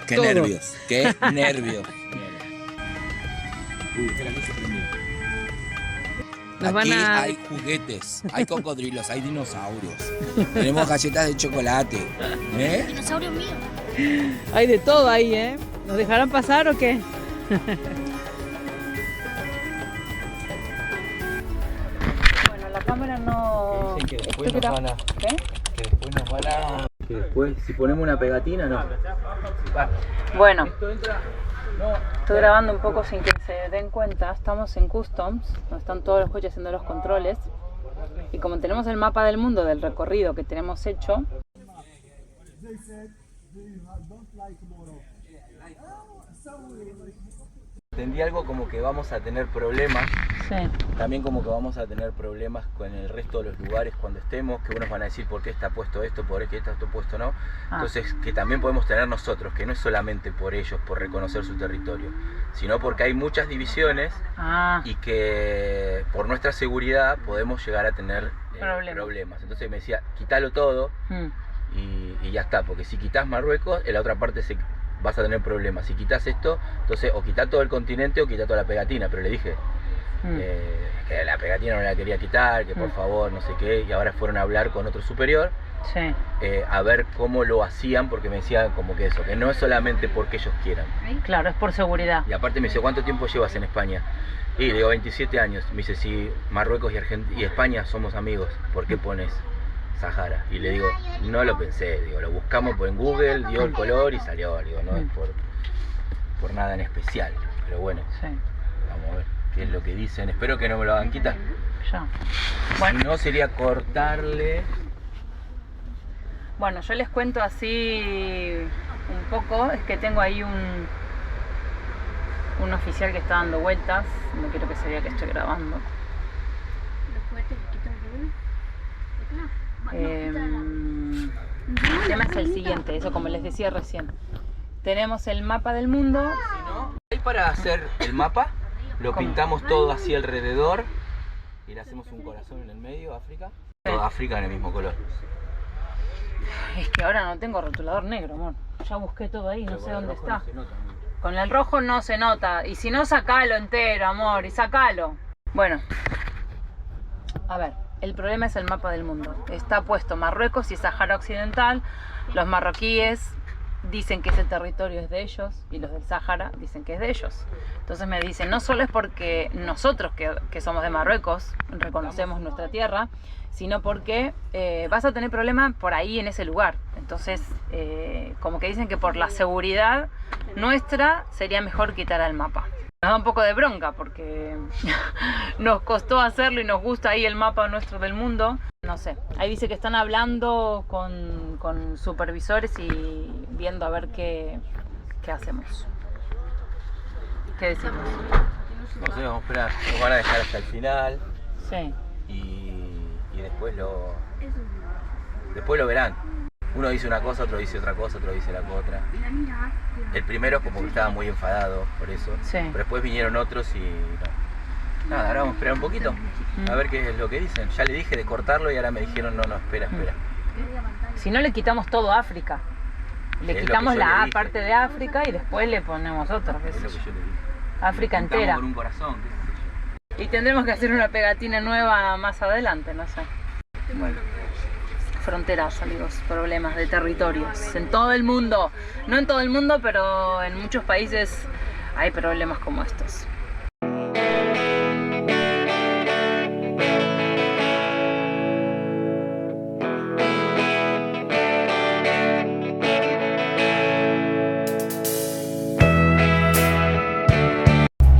Qué todo. nervios, qué nervios. Espera, no se prendió. Nos Aquí van a- hay juguetes, hay cocodrilos, hay dinosaurios. Tenemos galletas de chocolate. ¿Eh? Dinosaurio mío. Hay de todo ahí, ¿eh? ¿Nos dejarán pasar o qué? Bueno, la cámara no... Dicen que después Esto nos que van a... era- ¿Qué? Que después nos van a... Que después, si ponemos una pegatina, no. Va. Bueno, Esto entra... No. estoy grabando un poco sin que se den cuenta. Estamos en Customs, donde están todos los coches haciendo los controles. Y como tenemos el mapa del mundo del recorrido que tenemos hecho, Entendí algo como que vamos a tener problemas. sí, También como que vamos a tener problemas con el resto de los lugares cuando estemos, que unos van a decir por qué está puesto esto, por qué está esto puesto no. Entonces que también podemos tener nosotros, que no es solamente por ellos, por reconocer su territorio, sino porque hay muchas divisiones y que por nuestra seguridad podemos llegar a tener problemas. Entonces me decía, quítalo todo y ya está, porque si quitas Marruecos, en la otra parte vas a tener problemas. Si quitas esto, entonces o quita todo el continente o quita toda la pegatina, pero le dije que la pegatina no la quería quitar, que por favor, no sé qué, y ahora fueron a hablar con otro superior sí. a ver cómo lo hacían, porque me decían como que eso, que no es solamente porque ellos quieran. Claro, es por seguridad. Y aparte me dice, ¿cuánto tiempo llevas en España? Y le digo, 27 años. Me dice, si Marruecos y España somos amigos, ¿por qué pones Sahara? Y le digo, no lo pensé, digo, lo buscamos en Google, dio el color y salió, digo, no es por nada en especial, pero bueno, Sí, vamos a ver qué es lo que dicen. Espero que no me lo hagan quitar. ya. Si no, sería cortarle. Bueno, yo les cuento así un poco, es que tengo ahí un oficial que está dando vueltas, no quiero que se vea que estoy grabando. El tema es el siguiente, eso como les decía recién. Tenemos el mapa del mundo. Si no, ahí para hacer el mapa, lo ¿Cómo? pintamos todo así alrededor y le hacemos un corazón en el medio, África. Toda África en el mismo color. Es que ahora no tengo rotulador negro, amor. Ya busqué todo ahí, no sé dónde está. No se nota mucho. Con el rojo no se nota. Y si no, sacalo entero, amor. Y sacalo. Bueno. A ver. El problema es el mapa del mundo. Está puesto Marruecos y Sahara Occidental. Los marroquíes dicen que ese territorio es de ellos. Y los del Sahara dicen que es de ellos. Entonces me dicen, no solo es porque nosotros que somos de Marruecos reconocemos nuestra tierra, sino porque vas a tener problemas por ahí en ese lugar. Entonces, como que dicen que por la seguridad nuestra sería mejor quitar el mapa. Nos da un poco de bronca porque nos costó hacerlo y nos gusta ahí el mapa nuestro del mundo. No sé, ahí dice que están hablando con supervisores y viendo a ver qué hacemos. ¿Qué decimos? No sé, vamos a esperar. Nos van a dejar hasta el final Sí. y después lo verán. Uno dice una cosa, otro dice otra cosa, otro dice la otra. El primero como que estaba muy enfadado por eso. Sí. Pero después vinieron otros y no. Nada, ahora vamos a esperar un poquito. A ver qué es lo que dicen. Ya le dije de cortarlo y ahora me dijeron no, espera. Si no, le quitamos todo África. Le Es lo quitamos que yo le la A dije. parte de África y después le ponemos otra. qué Es sé lo que yo. yo le dije. África Le pintamos entera. con un corazón, qué sé yo. Y tendremos que hacer una pegatina nueva más adelante, no sé. Bueno. Fronteras, amigos, problemas de territorios. En todo el mundo. No en todo el mundo, pero en muchos países hay problemas como estos.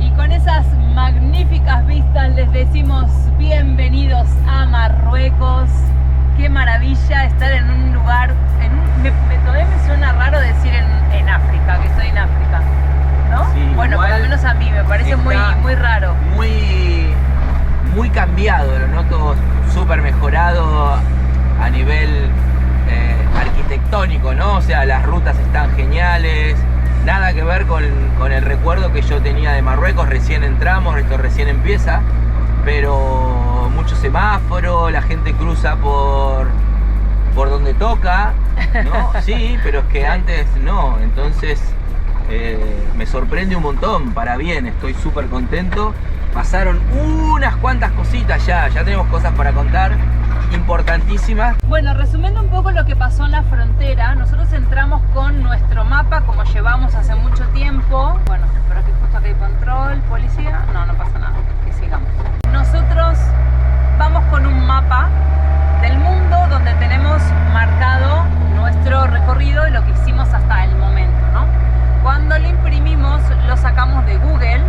Y con esas magníficas vistas les decimos bienvenidos a Marruecos. Qué maravilla estar en un lugar, todavía me suena raro decir en África, que estoy en África, ¿no? Sí, bueno, por igual lo menos a mí me parece muy raro. Muy cambiado, lo noto súper mejorado a nivel arquitectónico, ¿no? O sea, las rutas están geniales, nada que ver con el recuerdo que yo tenía de Marruecos. Recién entramos, esto recién empieza, pero mucho semáforo, la gente cruza por donde toca, ¿no? Sí, pero es que antes no, entonces me sorprende un montón, para bien, estoy súper contento. Pasaron unas cuantas cositas ya tenemos cosas para contar, importantísimas. Bueno, resumiendo un poco lo que pasó en la frontera, nosotros entramos con nuestro mapa, como llevamos hace mucho tiempo. Bueno, pero aquí justo acá hay control, policía, no pasa nada, que sigamos. Nosotros vamos con un mapa del mundo donde tenemos marcado nuestro recorrido y lo que hicimos hasta el momento, ¿no? Cuando lo imprimimos, lo sacamos de Google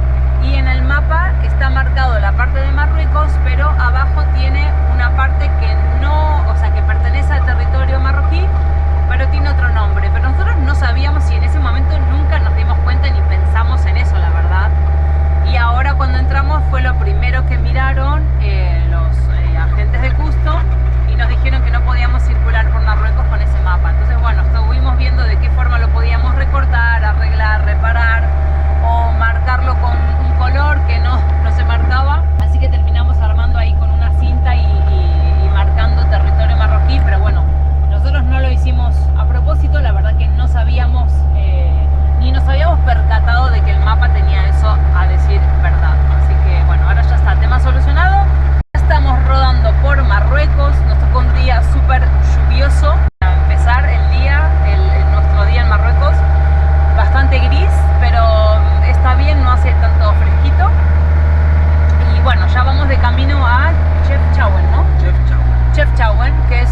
y en el mapa está marcado la parte de Marruecos, pero abajo tiene una parte que no, o sea, que pertenece al territorio marroquí, pero tiene otro nombre. Pero nosotros no sabíamos y en ese momento nunca nos dimos cuenta ni pensamos en eso, la verdad. Y ahora cuando entramos fue lo primero que miraron los agentes de custo y nos dijeron que no podíamos circular por Marruecos con ese mapa. Entonces, bueno, estuvimos viendo de qué forma lo podíamos recortar, arreglar, reparar o marcarlo con un color que no se marcaba. Así que terminamos armando ahí con una cinta y marcando territorio marroquí. Pero bueno, nosotros no lo hicimos a propósito, la verdad que no sabíamos ni nos habíamos percatado de que el mapa tenía eso a decir verdad. Así que bueno, ahora ya está, tema solucionado. Estamos rodando por Marruecos, nos tocó un día súper lluvioso. Para empezar el día, nuestro día en Marruecos, bastante gris, pero está bien, no hace tanto fresquito. Y bueno, ya vamos de camino a Chefchaouen, ¿no? Chefchaouen, que es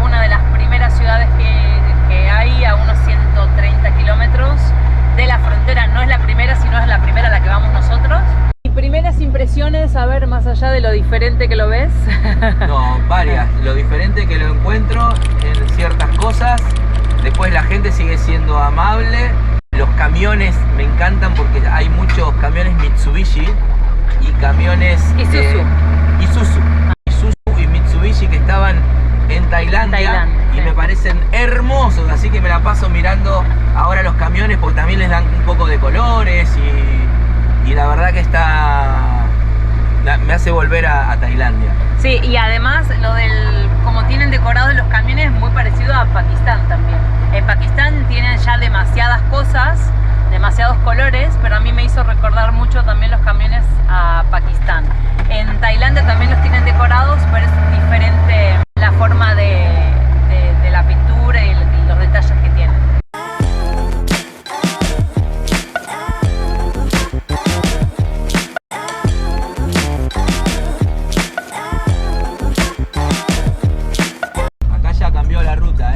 una de las primeras ciudades que hay a unos 130 kilómetros de la frontera. No es la primera, sino es la primera a la que vamos nosotros. ¿Y primeras impresiones, a ver, más allá de lo diferente que lo ves? No, varias. Lo diferente que lo encuentro en ciertas cosas. Después la gente sigue siendo amable. Los camiones me encantan porque hay muchos camiones Mitsubishi y camiones Isuzu y Mitsubishi que estaban en Tailandia y me parecen hermosos, así que me la paso mirando ahora los camiones porque también les dan un poco de colores y la verdad que me hace volver a Tailandia. Sí, y además como tienen decorados los camiones, muy parecido a Pakistán también. En Pakistán tienen ya demasiadas cosas, demasiados colores, pero a mí me hizo recordar mucho también los camiones a Pakistán. En Tailandia también los tienen decorados, pero es diferente la forma de la pintura y los detalles que tienen. Acá ya cambió la ruta,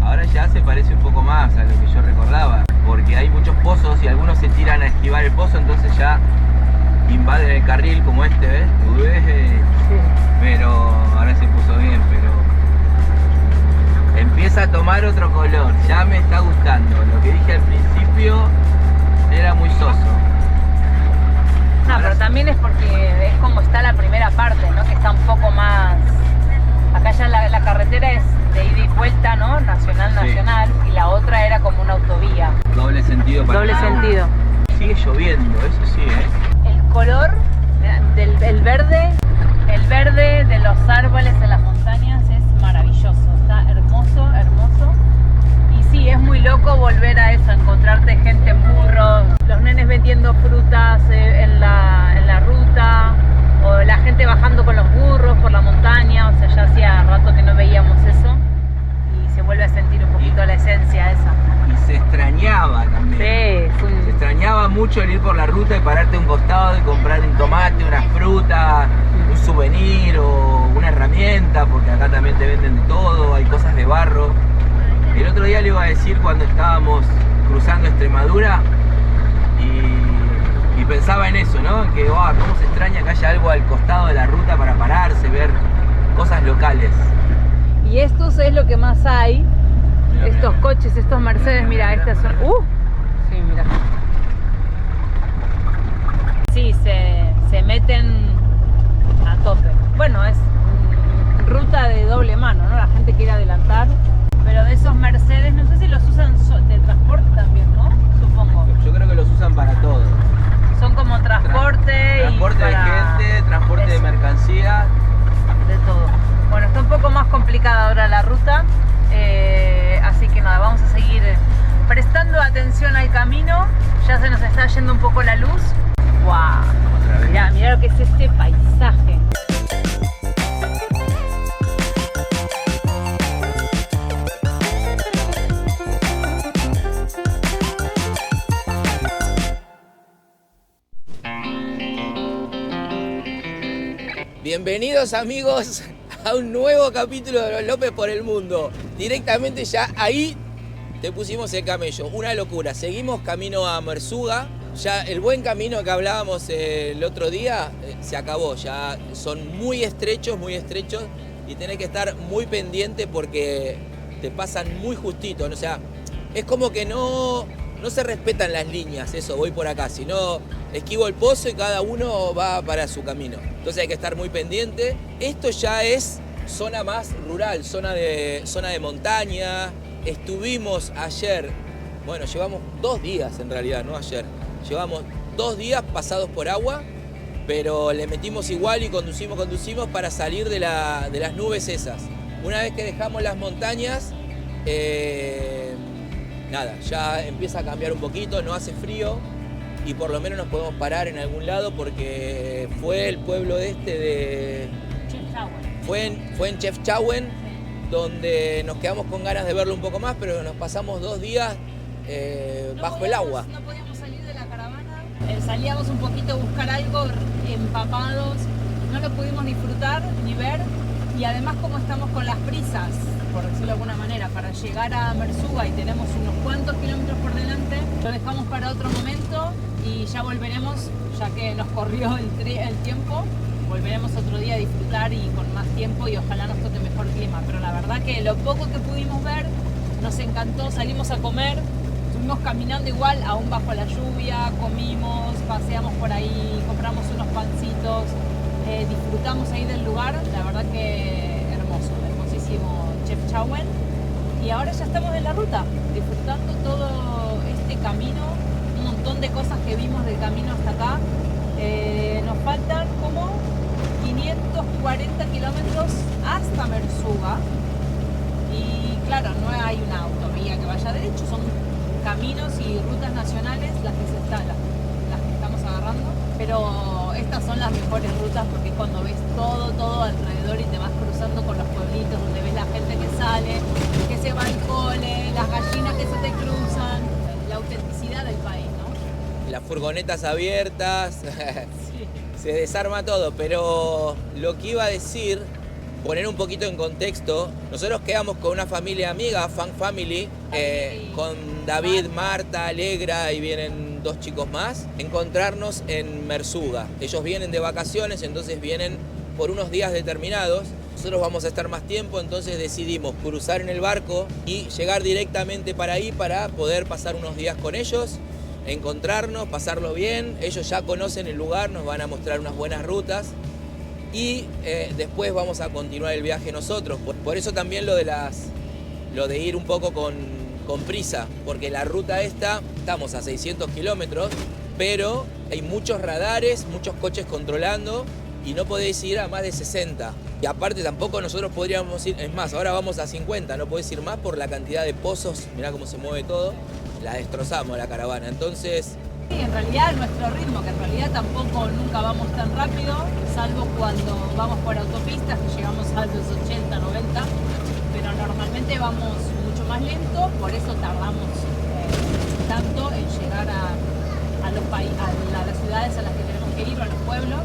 ahora ya se parece un poco más a lo que yo recordaba, porque hay muchos pozos y algunos se tiran a esquivar el pozo, entonces ya invaden el carril como este, ¿ves? Sí. Pero ahora se puso bien, pero empieza a tomar otro color, ya me está gustando. Lo que dije al principio era muy soso. No, pero también es porque es como está la primera parte, ¿no? Que está un poco más... Acá ya la carretera es de ida y vuelta, ¿no? Nacional, y la otra era como una autovía. Doble sentido para Doble sentido. Sigue lloviendo, eso sí, El color del verde de los árboles en las montañas es maravilloso, está hermoso. Y sí, es muy loco volver a eso, encontrarte gente en burros, los nenes vendiendo frutas en la ruta, o la gente bajando con los burros por la montaña. O sea, ya hacía rato que no veíamos eso y se vuelve a sentir un poquito la esencia esa. Y se extrañaba también. Sí, se extrañaba mucho el ir por la ruta y pararte a un costado y comprar un tomate, una fruta, un souvenir o una herramienta, porque acá también te venden de todo, hay cosas de barro. El otro día le iba a decir cuando estábamos cruzando Extremadura y pensaba en eso, ¿no? Que cómo se extraña que haya algo al costado de la ruta para pararse, ver cosas locales. Y estos es lo que más hay. Estos coches, estos Mercedes, mira, estas son... Sí, mira. Sí, se meten a tope. Bueno, es ruta de doble mano, ¿no? La gente quiere adelantar. Pero de esos Mercedes, no sé si los usan de transporte también, ¿no? Supongo. Yo creo que los usan para todo. Son como transporte transporte de gente, transporte de mercancía. De todo. Bueno, está un poco más complicada ahora la ruta. Así que nada, vamos a seguir prestando atención al camino. Ya se nos está yendo un poco la luz. ¡Wow! Mirá, mirá lo que es este paisaje. Bienvenidos amigos a un nuevo capítulo de Los López por el Mundo. Directamente ya ahí te pusimos el camello, una locura. Seguimos camino a Merzuga. Ya el buen camino que hablábamos el otro día se acabó. Ya son muy estrechos y tenés que estar muy pendiente porque te pasan muy justito. O sea, es como que no se respetan las líneas, eso, voy por acá, sino esquivo el pozo y cada uno va para su camino. Entonces hay que estar muy pendiente. Esto ya es zona más rural, zona de montaña. Estuvimos ayer, bueno, llevamos 2 días en realidad, no ayer. Llevamos 2 días pasados por agua, pero le metimos igual y conducimos para salir de las nubes esas. Una vez que dejamos las montañas, nada, ya empieza a cambiar un poquito, no hace frío y por lo menos nos podemos parar en algún lado porque fue el pueblo de fue en Chefchaouen, donde nos quedamos con ganas de verlo un poco más, pero nos pasamos 2 días bajo el agua. No podíamos salir de la caravana, salíamos un poquito a buscar algo empapados, no lo pudimos disfrutar ni ver, y además como estamos con las prisas, por decirlo de alguna manera, para llegar a Merzuga y tenemos unos cuantos kilómetros por delante, lo dejamos para otro momento y ya volveremos, ya que nos corrió el tiempo, volveremos otro día a disfrutar y con más tiempo y ojalá nos toque mejor clima. Pero la verdad que lo poco que pudimos ver nos encantó, salimos a comer, estuvimos caminando igual, aún bajo la lluvia, comimos, paseamos por ahí, compramos unos pancitos, disfrutamos ahí del lugar, la verdad que hermoso, hermosísimo Chefchaouen. Y ahora ya estamos en la ruta, disfrutando todo este camino, un montón de cosas que vimos del camino hasta acá. Nos faltan como 540 kilómetros hasta Merzuga y claro, no hay una autovía que vaya derecho, son caminos y rutas nacionales las que estamos agarrando, pero estas son las mejores rutas porque es cuando ves todo alrededor y te vas cruzando con los pueblitos donde ves la gente que sale, que se va al cole, las gallinas que se te cruzan, la autenticidad del país, ¿no? Las furgonetas abiertas. Sí. Se desarma todo, pero lo que iba a decir, poner un poquito en contexto, nosotros quedamos con una familia amiga, Fan Family, con David, Marta, Alegra y vienen 2 chicos más, encontrarnos en Merzuga. Ellos vienen de vacaciones, entonces vienen por unos días determinados. Nosotros vamos a estar más tiempo, entonces decidimos cruzar en el barco y llegar directamente para ahí para poder pasar unos días con ellos, encontrarnos, pasarlo bien. Ellos ya conocen el lugar, nos van a mostrar unas buenas rutas y después vamos a continuar el viaje nosotros. Por eso también lo de ir un poco con prisa, porque la ruta estamos a 600 kilómetros, pero hay muchos radares, muchos coches controlando y no podéis ir a más de 60. Y aparte tampoco nosotros podríamos ir, es más, ahora vamos a 50, no podéis ir más por la cantidad de pozos, mirá cómo se mueve todo. La destrozamos la caravana, entonces... Sí, en realidad nuestro ritmo, que en realidad tampoco nunca vamos tan rápido, salvo cuando vamos por autopistas que llegamos a los 80, 90, pero normalmente vamos mucho más lento, por eso tardamos tanto en llegar a las ciudades a las que tenemos que ir o a los pueblos,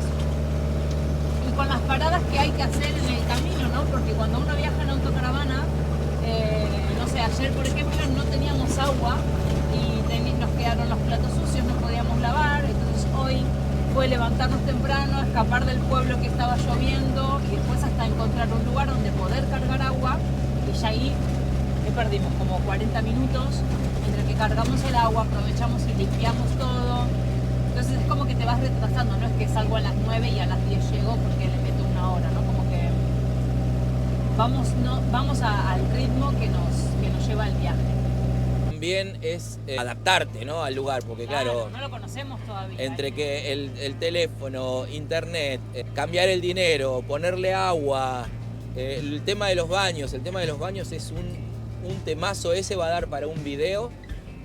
y con las paradas que hay que hacer en el camino, ¿no? Porque cuando uno viaja en autocaravana, no sé, ayer por ejemplo no teníamos agua y nos quedaron los platos sucios, no podíamos lavar, entonces hoy fue levantarnos temprano, escapar del pueblo que estaba lloviendo y después hasta encontrar un lugar donde poder cargar agua, y ya ahí perdimos como 40 minutos entre que cargamos el agua, aprovechamos y limpiamos todo. Entonces es como que te vas retrasando, no es que salgo a las 9 y a las 10 llego porque le meto 1 hora, ¿no? Como que vamos al ritmo que nos lleva el viaje. También es adaptarte, ¿no?, al lugar, porque claro, no lo conocemos todavía. Entre que el teléfono, internet, cambiar el dinero, ponerle agua, el tema de los baños es un temazo. Ese va a dar para un video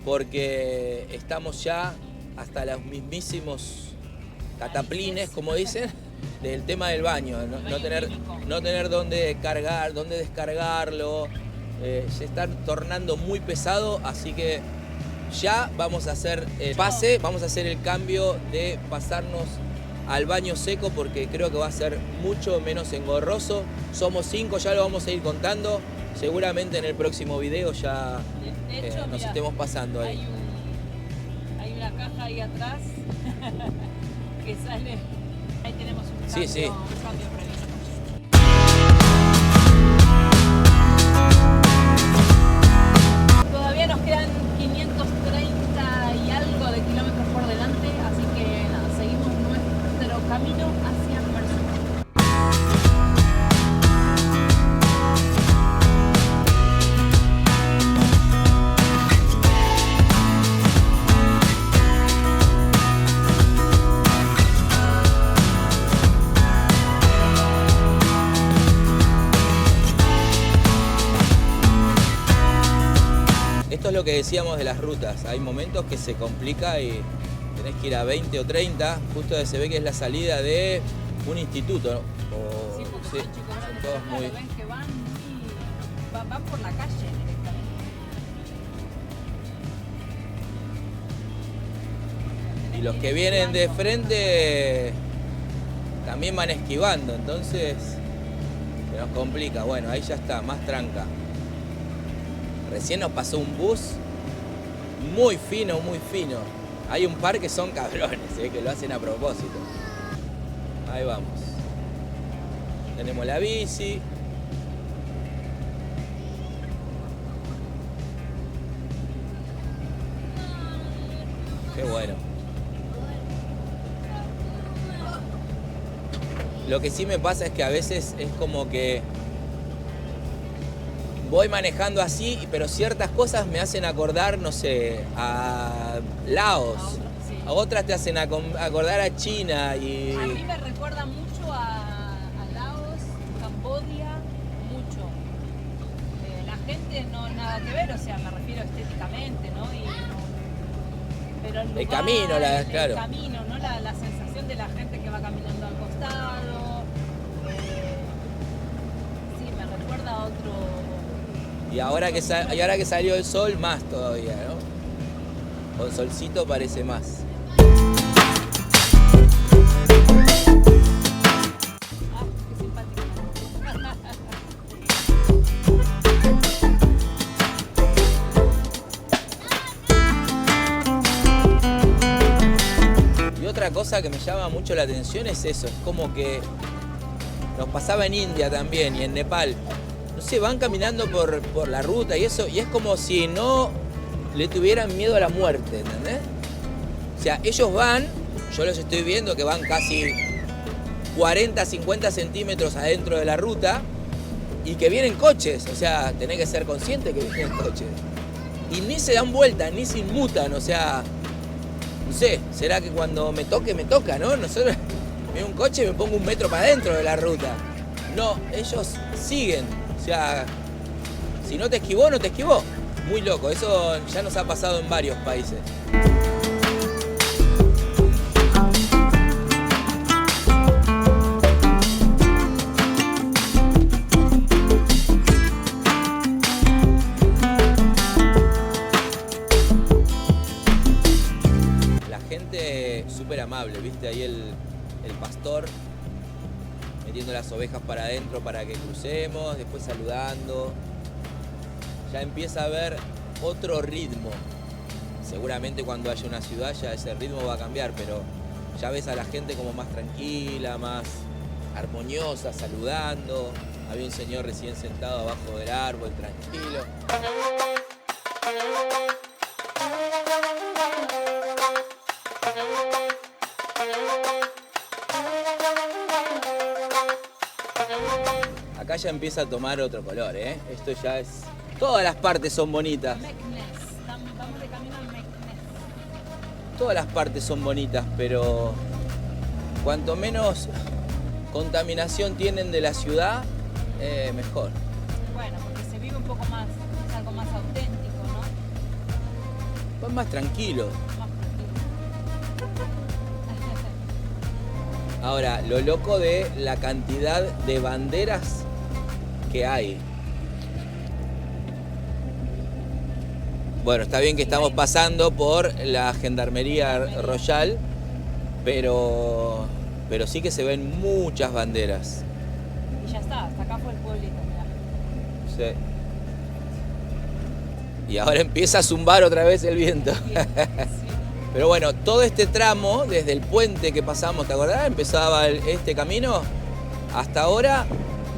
porque estamos ya hasta los mismísimos cataplines, como dicen, del tema del baño, no tener dónde cargar, dónde descargarlo, se está tornando muy pesado, así que ya vamos a hacer el pase, vamos a hacer el cambio de pasarnos al baño seco porque creo que va a ser mucho menos engorroso. Somos 5, ya lo vamos a ir contando, seguramente en el próximo video ya de hecho, nos estemos pasando ahí. Hay una caja ahí atrás que sale, ahí tenemos un cambio, sí. Un cambio previsto. Todavía nos quedan 530 y algo de kilómetros por delante, así que nada, seguimos nuestro camino hacia Mersin. Esto es lo que decíamos de las rutas, hay momentos que se complica y tenés que ir a 20 o 30, justo se ve que es la salida de un instituto, ¿no? Sí, porque son chicos, son todos muy... ven que van por la calle directamente. Y los que vienen de frente también van esquivando, entonces se nos complica. Bueno, ahí ya está, más tranca. Recién nos pasó un bus muy fino, muy fino. Hay un par que son cabrones, que lo hacen a propósito. Ahí vamos. Tenemos la bici. Qué bueno. Lo que sí me pasa es que a veces es como que voy manejando así, pero ciertas cosas me hacen acordar, no sé, a Laos. A otras te hacen acordar a China y... A mí me recuerda mucho a Laos, Camboya, mucho. La gente no nada que ver, o sea, me refiero estéticamente, ¿no? Pero el lugar, el camino, claro. El camino, ¿no? La sensación de la gente que va caminando al costado. Sí, me recuerda a otro... Y ahora que salió el sol, más todavía, ¿no? Con solcito parece más. Ah, qué simpático. Y otra cosa que me llama mucho la atención es eso, es como que nos pasaba en India también y en Nepal. No sé, van caminando por la ruta y eso, y es como si no le tuvieran miedo a la muerte, ¿entendés? O sea, ellos van, yo los estoy viendo que van casi 40, 50 centímetros adentro de la ruta y que vienen coches, o sea, tenés que ser consciente que vienen coches. Y ni se dan vuelta, ni se inmutan, o sea, no sé, será que cuando me toque, me toca, ¿no? Nosotros, veo un coche y me pongo un metro para adentro de la ruta. No, ellos siguen. O sea, si no te esquivó, no te esquivó. Muy loco, eso ya nos ha pasado en varios países. La gente súper amable, ¿viste? Ahí el pastor metiendo las ovejas para adentro para que crucemos, después saludando. Ya empieza a haber otro ritmo. Seguramente cuando haya una ciudad ya ese ritmo va a cambiar, pero ya ves a la gente como más tranquila, más armoniosa, saludando. Había un señor recién sentado abajo del árbol, tranquilo. Acá ya empieza a tomar otro color, ¿eh? Esto ya es... Todas las partes son bonitas. Vamos de camino al Meknes. Todas las partes son bonitas, pero cuanto menos contaminación tienen de la ciudad, mejor. Bueno, porque se vive un poco más, es algo más auténtico, ¿no? Son más tranquilos. Ahora, lo loco de la cantidad de banderas que hay. Bueno, está bien que estamos pasando por la Gendarmería Royal, pero sí que se ven muchas banderas. Y ya está, hasta acá fue el pueblito, mirá. Sí. Y ahora empieza a zumbar otra vez el viento. Sí. Pero bueno, todo este tramo, desde el puente que pasamos, ¿te acordás? Empezaba este camino, hasta ahora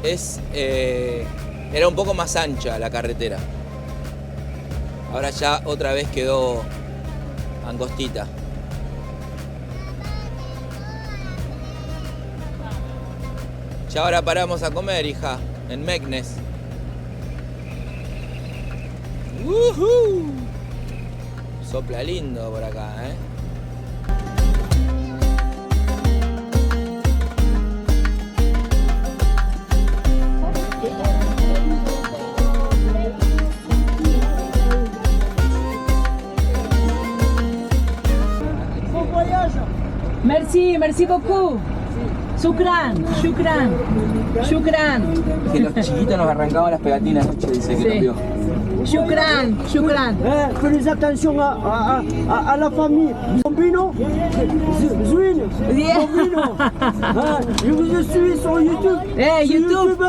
era un poco más ancha la carretera. Ahora ya otra vez quedó angostita. Ya ahora paramos a comer, hija, en Meknes. ¡Woohoo! Sopla lindo por acá, ¿eh? Bon voyage. Merci beaucoup. Shukran. Que los chiquitos nos arrancaban las pegatinas anoche, dice que Sí. lo vio. Shukran. Fais attention à la famille. Bombino, Zwin, Yeah. Bombino. Je vous suis sur YouTube. Hey, Sur YouTube.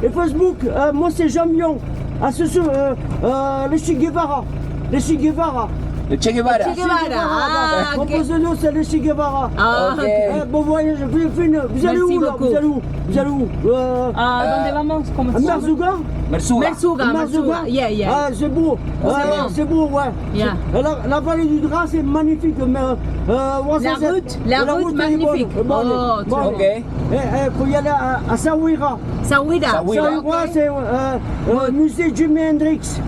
et Facebook. Moi c'est Jean-Mion. Le Che Guevara. Le Che Guevara. El Che Guevara. Che Guevara. Ah, Mon ok. pseudo c'est le Che Guevara. Ah, Ok. Bon voyage. Vous allez Merci où là? beaucoup. Vous allez où ¿A dónde vamos? ¿Cómo À se llama? Merzouga? Mersuga. Mersuga. Yeah. Ah, c'est beau. bon. C'est beau, ouais. Yeah. La vallée du Drap, c'est magnifique. Mais, La route elle est magnifique. bonne. Oh, Bon. Ok. Faut y aller à Saouira. Sawira. Sawira. Saouira, c'est musée Jimi Hendrix.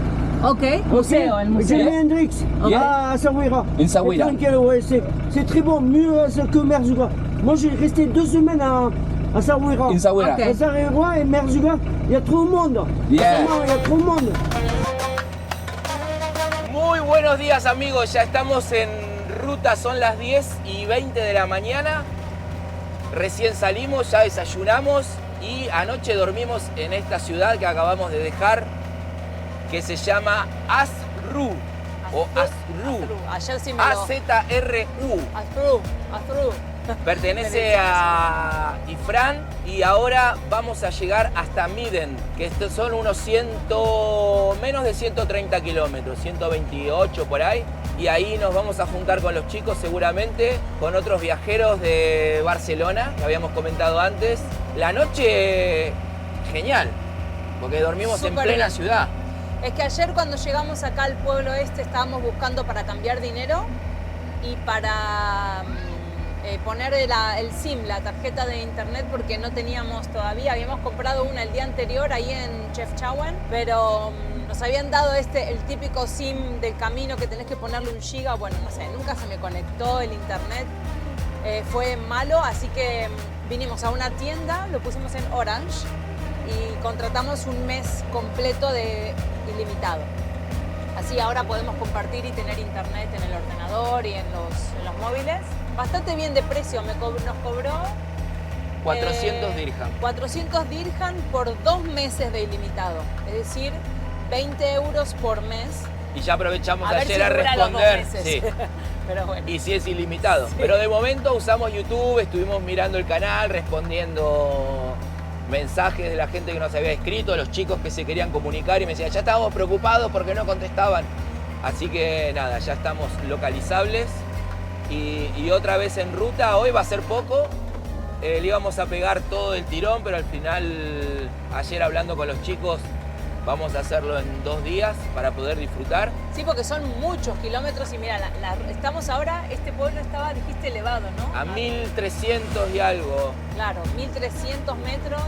Ok. Museo, el museo. Jimi Hendrix. Ok. À Saouira. En Saouira. Et tranquille, ouais, c'est très bon. Mieux que Merzouga. Moi, j'ai resté 2 semaines à Saouira. En Saouira. Ok. À Saouira et Merzouga, il y a trop de monde. Yeah. Vraiment, il y a trop de monde. Muy buenos días, amigos. Ya estamos en ruta, son las 10:20 de la mañana. Recién salimos, ya desayunamos y anoche dormimos en esta ciudad que acabamos de dejar, que se llama Azru o Azru. Ayer sí me lo... A-Z-R-U. Azru. Pertenece a Ifrán y ahora vamos a llegar hasta Miden, que estos son unos menos de 130 kilómetros, 128 por ahí. Y ahí nos vamos a juntar con los chicos seguramente, con otros viajeros de Barcelona, que habíamos comentado antes. La noche, genial, porque dormimos en Súper plena bien. ciudad. Es que ayer cuando llegamos acá al pueblo este estábamos buscando para cambiar dinero y para poner el SIM, la tarjeta de internet, porque no teníamos todavía. Habíamos comprado una el día anterior ahí en Chefchaouen, pero nos habían dado el típico SIM del camino que tenés que ponerle 1 giga. Bueno, no sé, nunca se me conectó el internet. Fue malo, así que vinimos a una tienda, lo pusimos en Orange y contratamos un mes completo de ilimitado. Así ahora podemos compartir y tener internet en el ordenador y en los móviles. Bastante bien de precio, nos cobró 400 dirham. 400 dirham por 2 meses de ilimitado, es decir, 20 euros por mes. Y ya aprovechamos A ver ayer si a dura los 2 responder. meses. Sí. Pero bueno. Y si es ilimitado. Pero de momento usamos YouTube, estuvimos mirando el canal, respondiendo mensajes de la gente que nos había escrito, los chicos que se querían comunicar y me decían, ya estábamos preocupados porque no contestaban. Así que nada, ya estamos localizables y otra vez en ruta. Hoy va a ser poco, le íbamos a pegar todo el tirón, pero al final, ayer hablando con los chicos, vamos a hacerlo en 2 días para poder disfrutar. Sí, porque son muchos kilómetros y mira, estamos ahora, este pueblo estaba, dijiste, elevado, ¿no? A 1300 y algo. Claro, 1300 metros,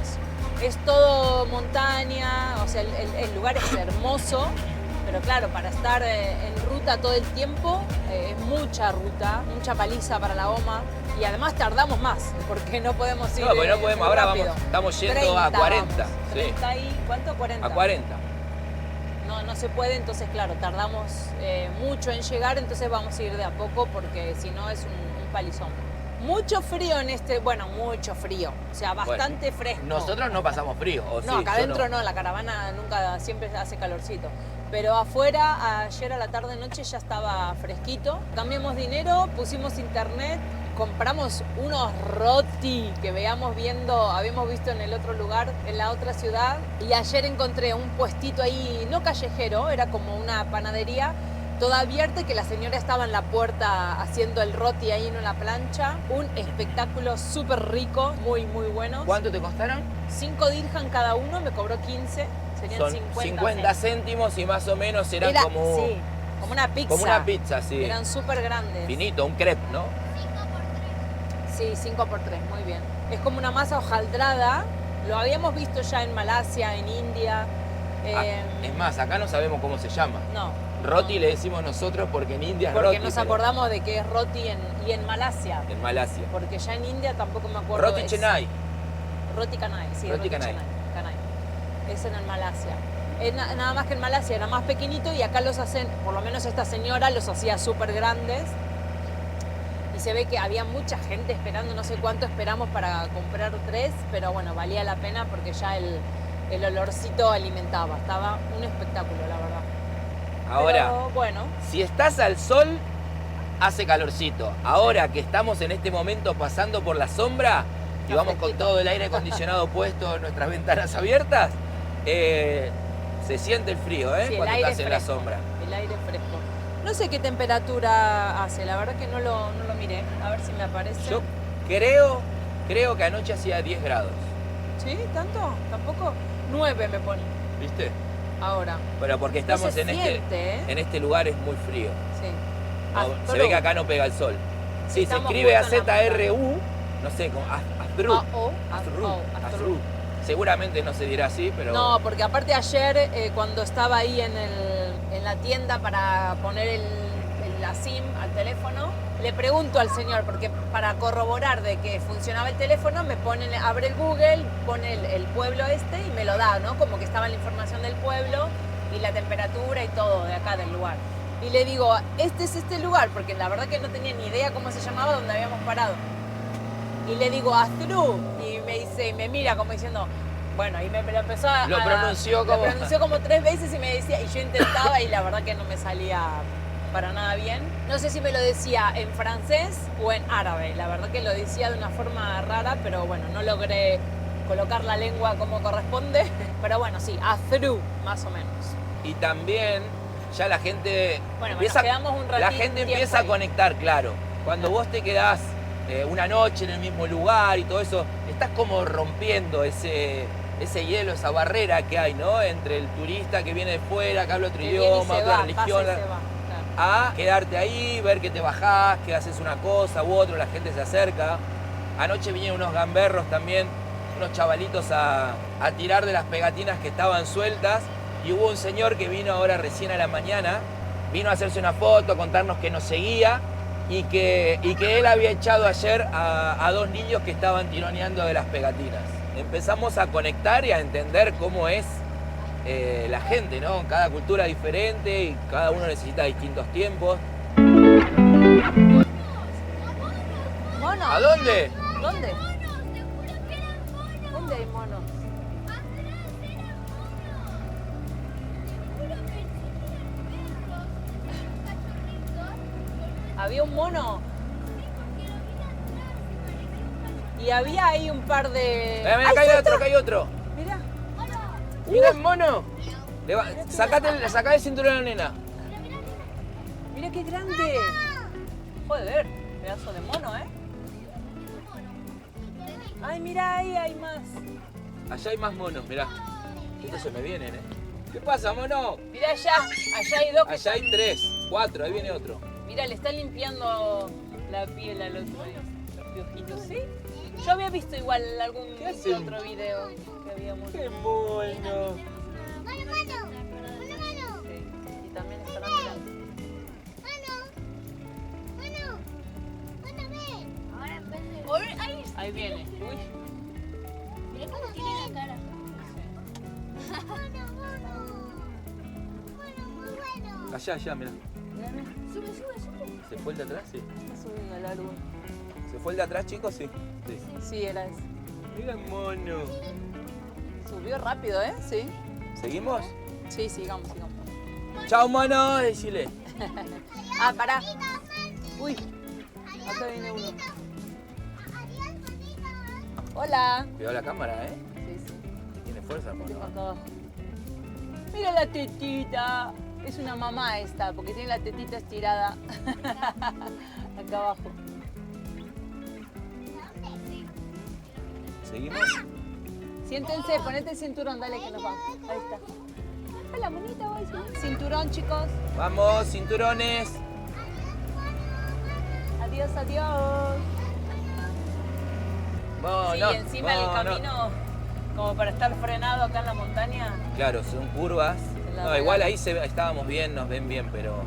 es todo montaña, o sea, el lugar es hermoso, pero claro, para estar en ruta todo el tiempo, es mucha ruta, mucha paliza para la OMA, y además tardamos más, porque no podemos ir No, porque no podemos, muy ahora rápido. estamos yendo 30 a 40. vamos. Sí. 30 y, ¿cuánto? 40. A 40. no se puede, entonces claro, tardamos mucho en llegar, entonces vamos a ir de a poco porque si no es un palizón. Mucho frío en mucho frío, o sea, bastante fresco. Nosotros no pasamos frío, ¿o sí? No, acá adentro no, la caravana nunca, siempre hace calorcito. Pero afuera, ayer a la tarde-noche ya estaba fresquito. Cambiamos dinero, pusimos internet, compramos unos roti que habíamos visto en el otro lugar, en la otra ciudad. Y ayer encontré un puestito ahí, no callejero, era como una panadería, toda abierta, y que la señora estaba en la puerta haciendo el roti ahí en una plancha. Un espectáculo súper rico, muy, muy bueno. ¿Cuánto te costaron? 5 dirham cada uno, me cobró 15. Serían Son 50 céntimos y más o menos eran como... Sí, como una pizza. Como una pizza, sí. Eran súper grandes. Finito, un crepe, ¿no? 5x3. Sí, 5x3, muy bien. Es como una masa hojaldrada. Lo habíamos visto ya en Malasia, en India. Es más, acá no sabemos cómo se llama. No. Roti no. le decimos nosotros porque en India es porque roti. Porque nos acordamos de que es roti y en Malasia. En Malasia. Porque ya en India tampoco me acuerdo. Roti Chennai. Roti Canai, sí. Roti Canai. Es en Malasia. Nada más que en Malasia era más pequeñito y acá los hacen, por lo menos esta señora los hacía súper grandes. Y se ve que había mucha gente esperando, no sé cuánto esperamos para comprar 3, pero bueno, valía la pena porque ya el olorcito alimentaba. Estaba un espectáculo, la verdad. Ahora, pero, bueno. Si estás al sol, hace calorcito. Ahora que estamos en este momento pasando por la sombra y vamos con todo el aire acondicionado puesto, nuestras ventanas abiertas, se siente el frío, sí, cuando estás en la sombra. El aire fresco. No sé qué temperatura hace, la verdad que no lo miré. A ver si me aparece. Yo creo que anoche hacía 10 grados. ¿Sí? ¿Tanto? ¿Tampoco? 9 me pone. ¿Viste? Ahora. Pero porque estamos no en este lugar es muy frío. Sí. No, se ve que acá no pega el sol. Sí, se escribe AZRU, no sé, como Azru. Seguramente no se dirá así, pero... No, porque aparte ayer cuando estaba ahí en la tienda para poner la SIM al teléfono, le pregunto al señor, porque para corroborar de que funcionaba el teléfono, abre el Google, pone el pueblo y me lo da, ¿no? Como que estaba la información del pueblo y la temperatura y todo de acá del lugar. Y le digo, este es este lugar, porque la verdad que no tenía ni idea cómo se llamaba donde habíamos parado. Y le digo, Azru, y me mira como diciendo, bueno, y me lo empezó a... Lo pronunció como 3 veces y me decía, y yo intentaba y la verdad que no me salía para nada bien. No sé si me lo decía en francés o en árabe, la verdad que lo decía de una forma rara, pero bueno, no logré colocar la lengua como corresponde. Pero bueno, sí, Azru, más o menos. Y también ya la gente... Bueno, nos quedamos un ratito. La gente empieza a conectar, claro. Cuando vos te quedás una noche en el mismo lugar y todo eso, estás como rompiendo ese hielo, esa barrera que hay, ¿no? Entre el turista que viene de fuera, que habla otro idioma, otra religión, a quedarte ahí, ver que te bajás, que haces una cosa u otra, la gente se acerca. Anoche vinieron unos gamberros también, unos chavalitos a tirar de las pegatinas que estaban sueltas, y hubo un señor que vino ahora recién a la mañana, vino a hacerse una foto, a contarnos que nos seguía y que él había echado ayer a 2 niños que estaban tironeando de las pegatinas. Empezamos a conectar y a entender cómo es la gente, ¿no? Cada cultura es diferente y cada uno necesita distintos tiempos. ¿Mono? ¿A dónde? ¿Dónde? ¿Dónde hay monos? ¿Había un mono? Y había ahí un par de... Mira, acá hay otro. Mira. Mira el mono. Sacá el cinturón a la nena. Mira qué grande. Joder, pedazo de mono, ¿eh? Ay, mira, ahí hay más. Allá hay más monos, mirá. Estos se me vienen, ¿eh? ¿Qué pasa, mono? Mira allá hay 2. Allá hay 3, 4, ahí viene otro. Mira, le está limpiando la piel al otro, los piojitos, ¿sí? Yo había visto igual algún otro video que habíamos... ¡Qué mono! Sí, y también estarán mirando. Ahí viene. Uy. Mira cómo tiene la cara. Allá, mirá. Mirá, mirá. Sube. ¿Se fue el de atrás? Sí. Está subiendo el árbol. ¿Se fue el de atrás, chicos? Sí. Sí, era ese. Mira el mono. Subió rápido, ¿eh? Sí. ¿Seguimos? Sí, sigamos. Chao, mono, decile. Ah, pará. Uy, acá viene uno. Hola. Cuidado la cámara, ¿eh? Sí. Tiene fuerza, mono. Tengo acá abajo. Mira la tetita. Es una mamá esta, porque tiene la tetita estirada. Acá abajo. ¿Seguimos? Siéntense, ponete el cinturón, dale que nos vamos. Ahí está. Hola, monita, voy. Cinturón, chicos. Vamos, cinturones. Adiós. Vámonos, Sí, encima el camino, como para estar frenado acá en la montaña. Claro, son curvas. No, igual ahí estábamos bien, nos ven bien, pero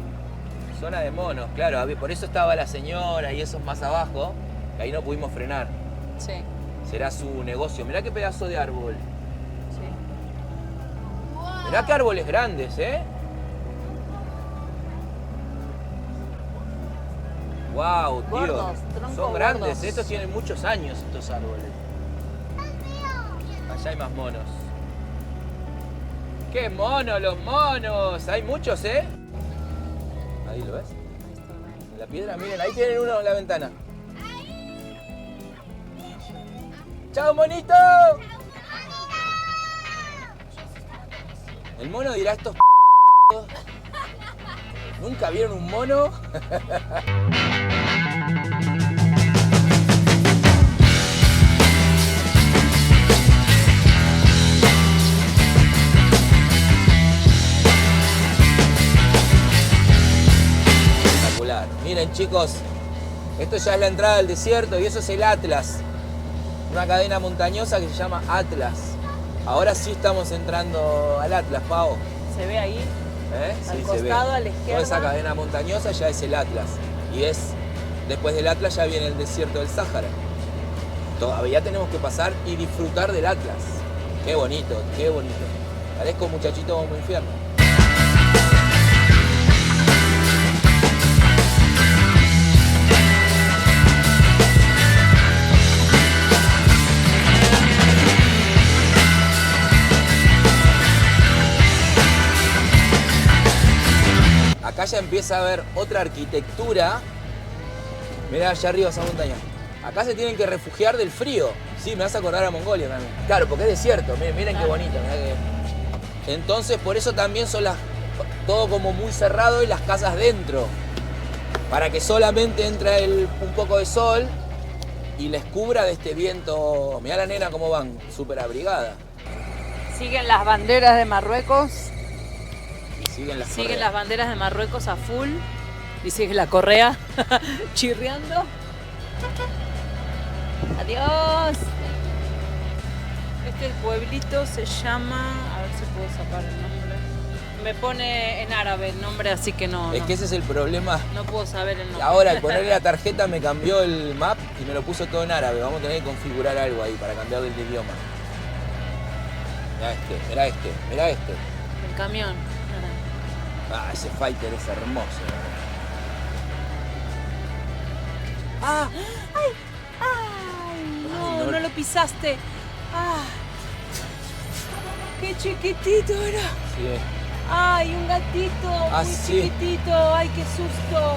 zona de monos, claro. Por eso estaba la señora y esos más abajo, que ahí no pudimos frenar. Sí. Será su negocio. Mirá qué pedazo de árbol. Sí. Mirá qué árboles grandes, ¿eh? Wow, tío. Gordos, troncos Son grandes, gordos. estos tienen muchos años, estos árboles. Allá hay más monos. ¡Qué monos los monos! Hay muchos, ¿eh? Ahí lo ves. En la piedra, miren, ahí tienen uno en la ventana. ¡Chao, monito! El mono dirá estos ¿nunca vieron un mono? Espectacular. Miren, chicos, esto ya es la entrada del desierto y eso es el Atlas. Una cadena montañosa que se llama Atlas. Ahora sí estamos entrando al Atlas, Pau. ¿Se ve ahí? Sí, Al se costado, ve. a la izquierda. Toda esa cadena montañosa ya es el Atlas. Y después del Atlas ya viene el desierto del Sáhara. Todavía tenemos que pasar y disfrutar del Atlas. Qué bonito, qué bonito. Parezco un muchachito como infierno. Acá ya empieza a haber otra arquitectura. Mirá allá arriba esa montaña. Acá se tienen que refugiar del frío. Sí, me vas a acordar a Mongolia también. Claro, porque es desierto. Miren qué bonito. Mirá que... Entonces, por eso también son todo como muy cerrado y las casas dentro. Para que solamente entre un poco de sol y les cubra de este viento. Mirá la nena cómo van, súper abrigada. Siguen las banderas de Marruecos. Siguen las banderas de Marruecos a full. Y sigue la correa chirriando. Adiós. Este pueblito se llama... A ver si puedo sacar el nombre. Me pone en árabe el nombre, así que no. Es que ese es el problema. No puedo saber el nombre. Ahora, al ponerle la tarjeta me cambió el map y me lo puso todo en árabe. Vamos a tener que configurar algo ahí para cambiar el idioma. Mirá este. El camión. Ah, ese fighter es hermoso. ¡Ah! ¡Ay! No lo pisaste. ¡Ah! ¡Qué chiquitito era! Sí. ¡Ay, un gatito! Ah, muy sí. chiquitito. ¡Ay, qué susto!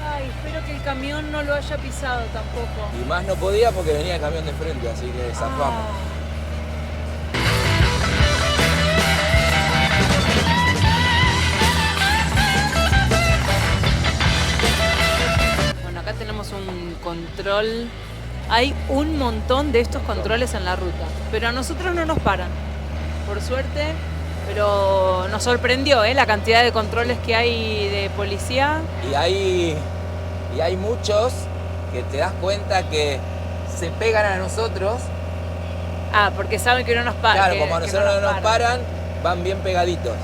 Ay, espero que el camión no lo haya pisado tampoco. Y más no podía porque venía el camión de frente, así que zafamos. Bueno, acá tenemos un control. Hay un montón de estos controles en la ruta, pero a nosotros no nos paran, por suerte. Pero nos sorprendió la cantidad de controles que hay de policía. Y hay muchos que te das cuenta que se pegan a nosotros. Ah, porque saben que no nos paran. Claro, como a nosotros no nos paran, van bien pegaditos.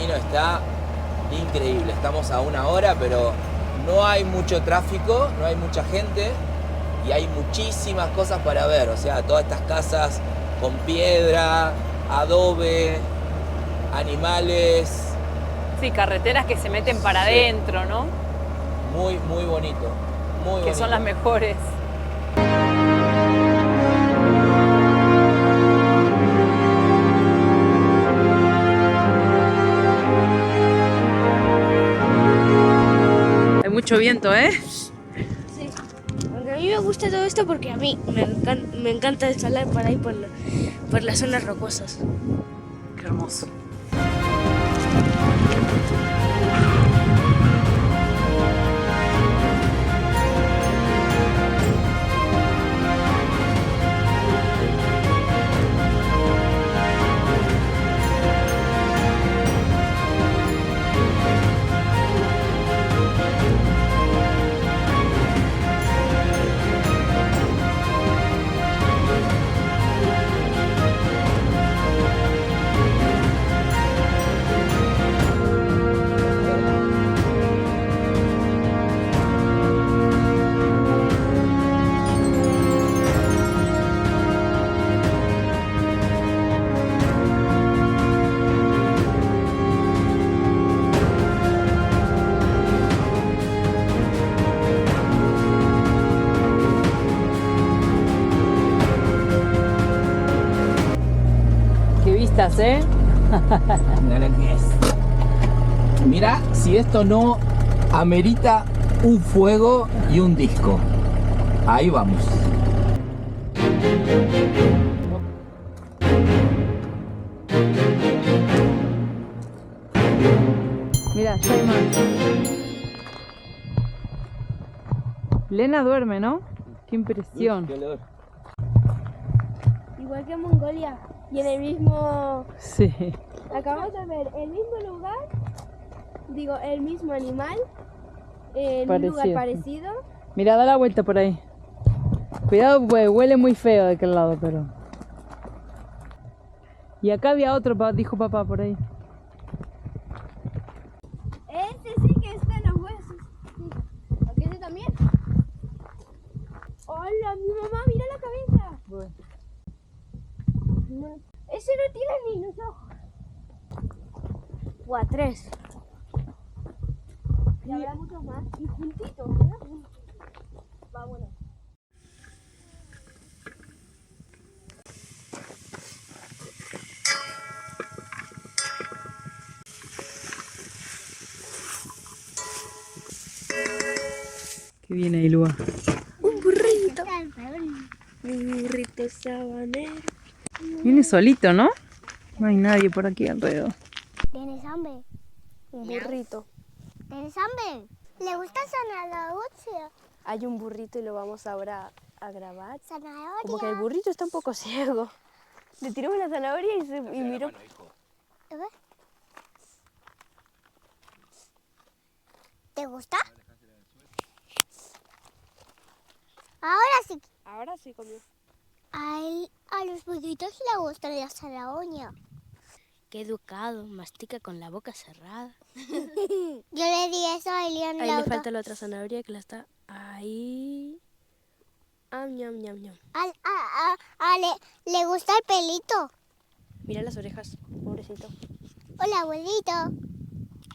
camino está increíble. Estamos a 1 hora, pero no hay mucho tráfico, no hay mucha gente y hay muchísimas cosas para ver. O sea, todas estas casas con piedra, adobe, animales. Sí, carreteras que se meten para adentro, ¿no? Muy, muy bonito. Muy bonito. Que son las mejores. Hay mucho viento, ¿eh? Sí. Aunque a mí me gusta todo esto porque a mí me encanta escalar por ahí por las zonas rocosas. Qué hermoso. Qué vistas, ¿eh? Mira lo que es. Mira si esto no amerita un fuego y un disco. Ahí vamos. Mira, ya hay más. Lena duerme, ¿no? Qué impresión. Igual que en Mongolia. Y en el mismo... Sí. Acabamos de ver el mismo lugar, digo, el mismo animal, en un lugar parecido. Mira, da la vuelta por ahí. Cuidado, pues huele muy feo de aquel lado, pero... Y acá había otro, dijo papá, por ahí. Este sí que está en los huesos. Sí. ¿Aquí este también? ¡Hola, mi mamá! ¡Mira la cabeza! Bueno. No, ese no tiene ni los ojos. O a 3. Y habrá muchos más. Y juntitos, ¿verdad? Vámonos. Qué bien ahí, Lua. Un burrito. Mi burrito sabanero. Viene solito, ¿no? No hay nadie por aquí alrededor. ¿Tienes hambre? Un burrito. ¿Tienes hambre? ¿Le gusta zanahoria? Hay un burrito y lo vamos ahora a grabar. ¿Zanahoria? Como que el burrito está un poco ciego. Le tiramos la zanahoria y miró. A ver. ¿Te gusta? Ahora sí. Ahora sí comió. A los burritos le gusta la zanahoria. Qué educado, mastica con la boca cerrada. Yo le di eso a Elian. Ahí le falta la otra zanahoria que la está ahí. Ñam, ñam, ñam. Le gusta el pelito. Mira las orejas, pobrecito. Hola, abuelito.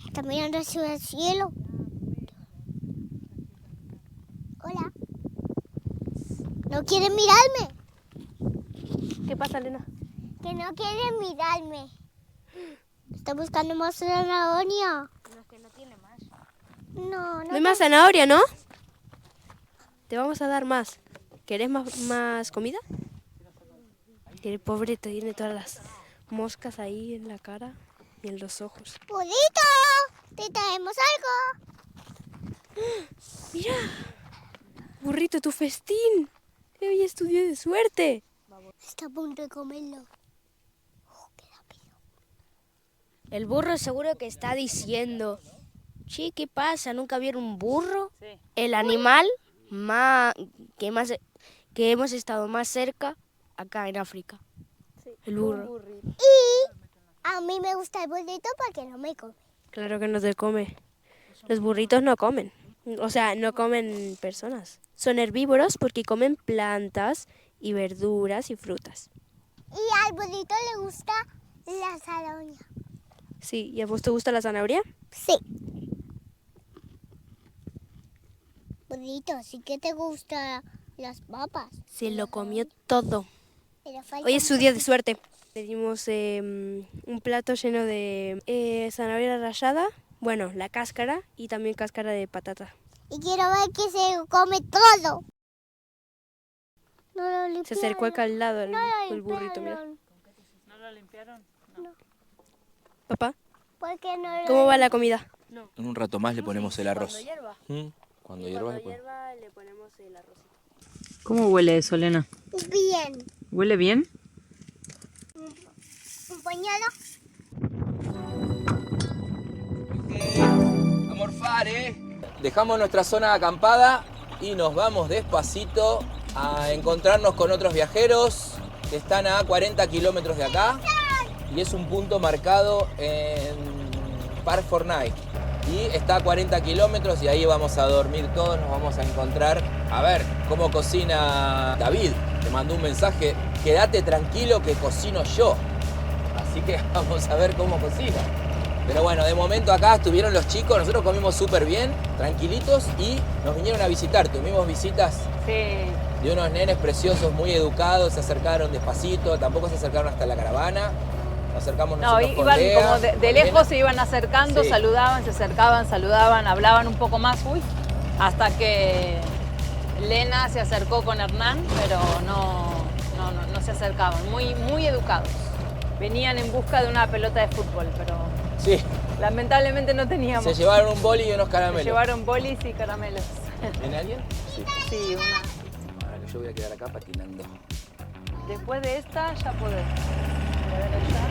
Está mirando hacia el cielo. Hola. ¿No quiere mirarme? ¿Qué pasa, Elena? Que no quiere mirarme. Está buscando más zanahoria. No, que no tiene más. No No hay más zanahoria, ¿no? Te vamos a dar más. ¿Querés más comida? El pobre tiene todas las moscas ahí en la cara y en los ojos. ¡Pudito! ¿Te traemos algo? ¡Mira! Burrito, tu festín. Hoy es tu día de suerte. Está a punto de comerlo. Oh, qué rápido. El burro seguro que está diciendo, che, ¿qué pasa? ¿Nunca vieron un burro? Sí. El animal que hemos estado más cerca acá en África. Sí, el burro. A mí me gusta el burrito porque no me come. Claro que no te come. Los burritos no comen. O sea, no comen personas. Son herbívoros porque comen plantas y verduras y frutas. Y al burrito le gusta la zanahoria. Sí, ¿y a vos te gusta la zanahoria? Sí. Burrito, sí que te gustan las papas. Se lo comió todo. Pero falta Hoy es su un día de suerte. Pedimos un plato lleno de zanahoria rallada, bueno, la cáscara y también cáscara de patata. Y quiero ver que se come todo. No lo Se limpiaron. acercó acá al lado No lo el burrito, mira. limpiaron. ¿No lo limpiaron? Papá, ¿Por qué no lo ¿cómo va la comida? En un rato más le ponemos el arroz. Cuando hierva. Cuando hierva le ponemos. hierva le ponemos el arrocito. ¿Cómo huele eso, Elena? Bien. ¿Huele bien? Un pañuelo. A morfar, Dejamos nuestra zona acampada y nos vamos despacito a encontrarnos con otros viajeros que están a 40 kilómetros de acá y es un punto marcado en Park Fortnite y está a 40 kilómetros y ahí vamos a dormir todos, nos vamos a encontrar a ver cómo cocina David. Te mandó un mensaje, quédate tranquilo que cocino yo. Así que vamos a ver cómo cocina. Pero bueno, de momento acá estuvieron los chicos, nosotros comimos súper bien, tranquilitos y nos vinieron a visitar. Tuvimos visitas Sí. de unos nenes preciosos, muy educados, se acercaron despacito, tampoco se acercaron hasta la caravana. Nos acercamos No, nosotros con iban Lea, como de con lejos, Elena. se iban acercando, Sí. saludaban, se acercaban, saludaban, hablaban un poco más, hasta que Lena se acercó con Hernán, pero no se acercaban, muy educados. Venían en busca de una pelota de fútbol, pero Sí, lamentablemente no teníamos. se llevaron un boli y unos Se caramelos. llevaron bolis y caramelos. ¿Viene alguien? Sí. Sí, una. Ahora que yo voy a quedar acá patinando. Después de esta ya podés. A ver allá.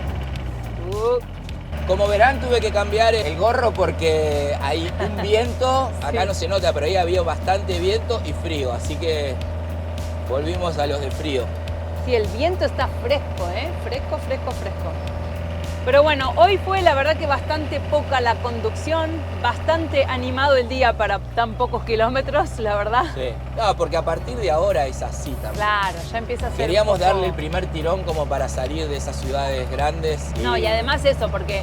Como verán, tuve que cambiar el gorro porque hay un viento, acá Sí. no se nota, pero ahí había bastante viento y frío, así que volvimos a los de frío. Sí, el viento está fresco, fresco. Pero bueno, hoy fue la verdad que bastante poca la conducción, bastante animado el día para tan pocos kilómetros, la verdad. Sí. No, porque a partir de ahora es así también. Claro, ya empieza a ser Queríamos un poco- darle el primer tirón como para salir de esas ciudades grandes. No, y además eso, porque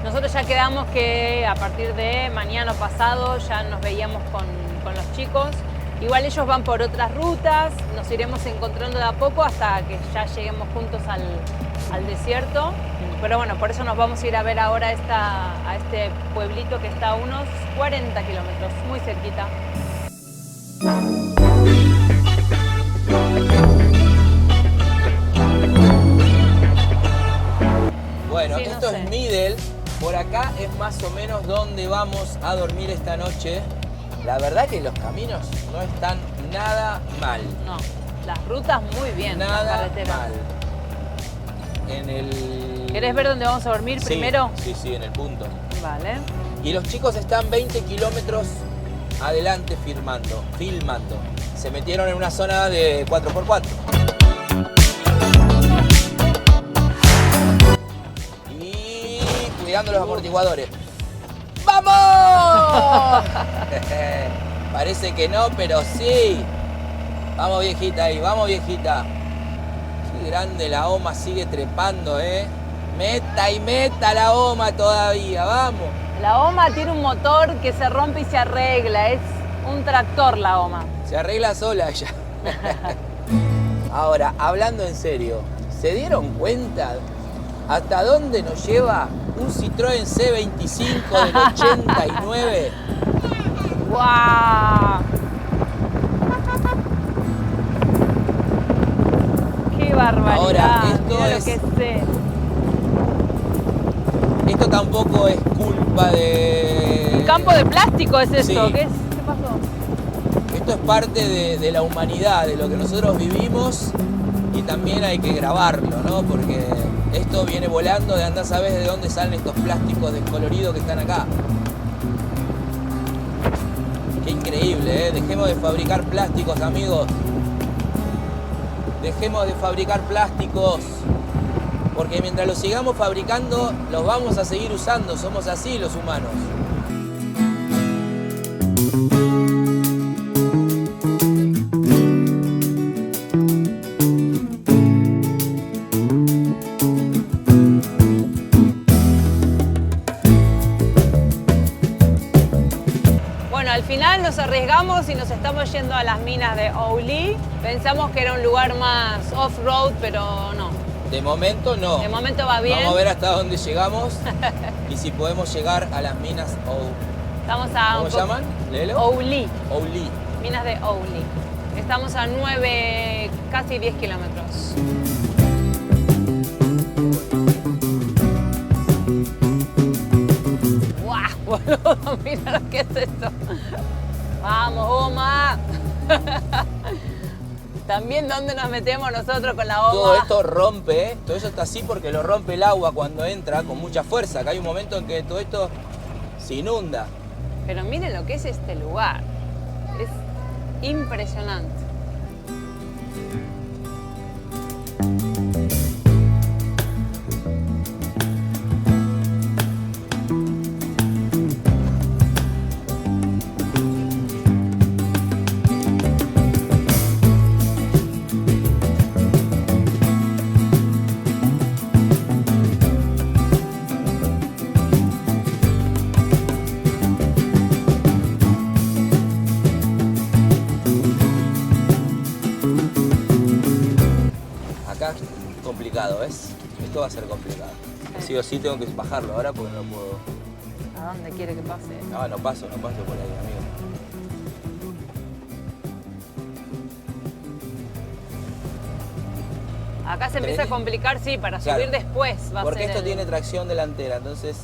nosotros ya quedamos que a partir de mañana o pasado ya nos veíamos con los chicos. Igual ellos van por otras rutas, nos iremos encontrando de a poco hasta que ya lleguemos juntos al desierto. Pero bueno, por eso nos vamos a ir a ver ahora a este pueblito que está a unos 40 kilómetros, muy cerquita. Bueno, Sí, no esto sé. es Middle. Por acá es más o menos donde vamos a dormir esta noche. La verdad que los caminos no están nada mal. No, las rutas muy bien, las Nada carreteras. mal. En el... ¿Querés ver dónde vamos a dormir Sí, primero? Sí, en el punto. Vale. Y los chicos están 20 kilómetros adelante filmando. Se metieron en una zona de 4x4. Y cuidando los amortiguadores. ¡Vamos! Parece que no, pero sí. Vamos viejita ahí, vamos viejita. Qué grande la OMA, sigue trepando, Meta y meta la OMA todavía, vamos. La OMA tiene un motor que se rompe y se arregla, es un tractor la OMA. Se arregla sola ya. Ahora, hablando en serio, ¿se dieron cuenta hasta dónde nos lleva un Citroën C25 del 89? ¡Guau! ¡Qué barbaridad! Ahora, esto Mira lo es- que es. Esto tampoco es culpa de... Un campo de plástico es esto, Sí. ¿qué pasó? Esto es parte de la humanidad, de lo que nosotros vivimos y también hay que grabarlo, ¿no? Porque esto viene volando de andar, ¿sabes de dónde salen estos plásticos descoloridos que están acá? Qué increíble, ¿eh? Dejemos de fabricar plásticos, amigos. Dejemos de fabricar plásticos. porque mientras los sigamos fabricando, los vamos a seguir usando. Somos así los humanos. Al final nos arriesgamos y nos estamos yendo a las minas de Ouli. Pensamos que era un lugar más off-road, pero no. De momento no. De momento va bien. Vamos a ver hasta dónde llegamos y si podemos llegar a las minas ¿Cómo se llaman? ¿Léelo? Ouli. Ouli. Minas de Ouli. Estamos a 9, casi 10 kilómetros. Boludo, mira lo que es esto. Vamos, Oma. También dónde nos metemos nosotros con la Oma. Todo esto rompe, ¿eh? Todo eso está así porque lo rompe el agua cuando entra con mucha fuerza. Acá hay un momento en que todo esto se inunda. Pero miren lo que es este lugar. Es impresionante. Complicado, ¿ves? Esto va a ser complicado. Sí o sí tengo que bajarlo ahora porque no puedo. ¿A dónde quiere que pase? No paso por ahí, amigo. Acá se empieza a complicar, sí, para subir después va a ser. Porque esto tiene tracción delantera, entonces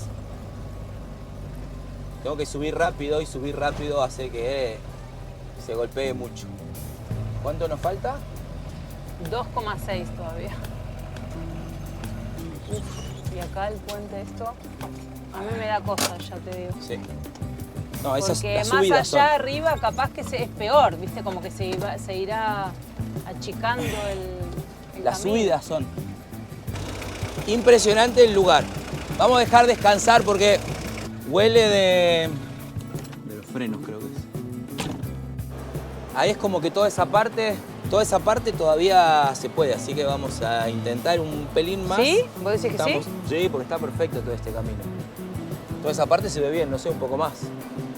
tengo que subir rápido y subir rápido hace que se golpee mucho. ¿Cuánto nos falta? 2,6 todavía. Uf, y acá el puente esto, a mí me da cosa, ya te digo. Sí. No, esas porque las más allá son. arriba capaz que es peor, ¿viste? Como que se irá achicando el Las camino. subidas son. Impresionante el lugar. Vamos a dejar descansar porque huele de los frenos, creo que es. Ahí es como que toda esa parte todavía se puede, así que vamos a intentar un pelín más. ¿Sí? ¿Vos decís que sí? Sí, porque está perfecto todo este camino. Toda esa parte se ve bien, no sé, un poco más.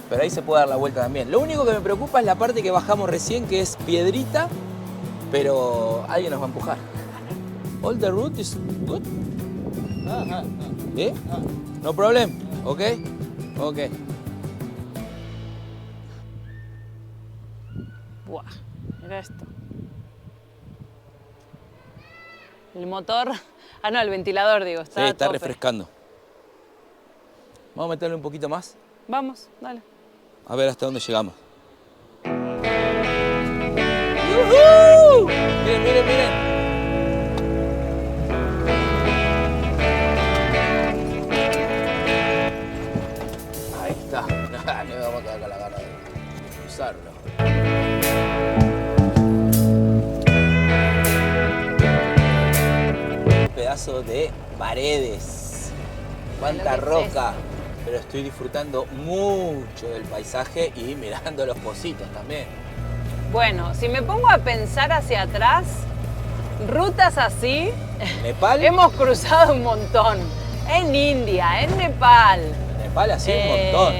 Pero ahí se puede dar la vuelta también. Lo único que me preocupa es la parte que bajamos recién, que es piedrita, pero alguien nos va a empujar. All the route is good? ¿Sí? No problem, ¿ok? Ok. Buah, mira esto. El motor, no, el ventilador, digo, está Sí, está a tope. refrescando. Vamos a meterle un poquito más. Vamos, dale. A ver hasta dónde llegamos. ¡Yujú! Miren, miren, miren. Ahí está. No me vamos a quedar con la gana de cruzarlo. Pedazo de paredes. Cuánta roca. Pero estoy disfrutando mucho del paisaje y mirando los pocitos también. Bueno, si me pongo a pensar hacia atrás, rutas así, ¿Nepal? hemos cruzado un montón. En India, en Nepal. Nepal así un montón.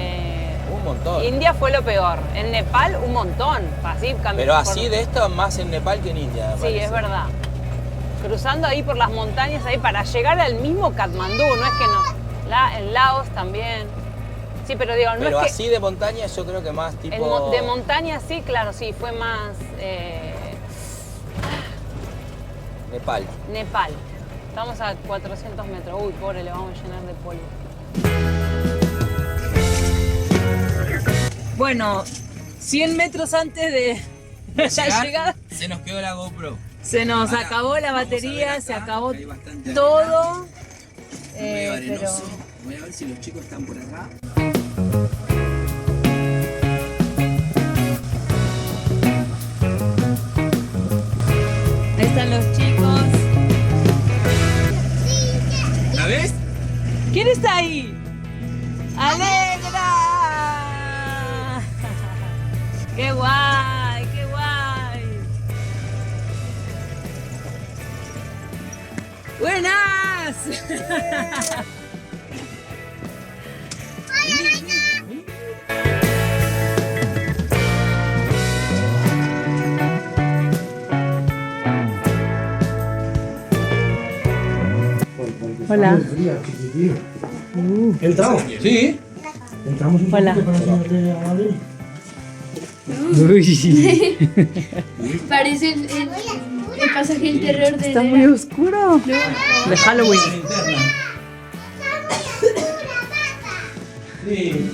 Un montón. India fue lo peor. En Nepal un montón. Así Pero así de esto más en Nepal que en India, me Sí, parece. es verdad. Cruzando ahí por las montañas ahí para llegar al mismo Katmandú, no es que no. En Laos también. Sí, pero digo, no Pero es que... así de montaña yo creo que más tipo... De montaña sí, claro, sí, fue más Nepal. Nepal. Estamos a 400 metros. Uy, pobre, le vamos a llenar de polvo. Bueno, 100 metros antes de la llegada, Se nos quedó la GoPro. se nos Ahora, acabó la vamos a ver batería, acá, se acabó hay bastante todo. Muy arenoso. Pero... Voy a ver si los chicos están por acá. Ahí están los chicos. Sí. ¿Quién está ahí? ¡Alegra! ¡Qué guay! ¡Qué guay! ¡Buenas! Hola. ¿Entramos? Sí. Entramos un Hola. poquito para enseñarte a Gabriel. Parece el pasaje del terror de... Está muy oscuro. De Halloween. Sí.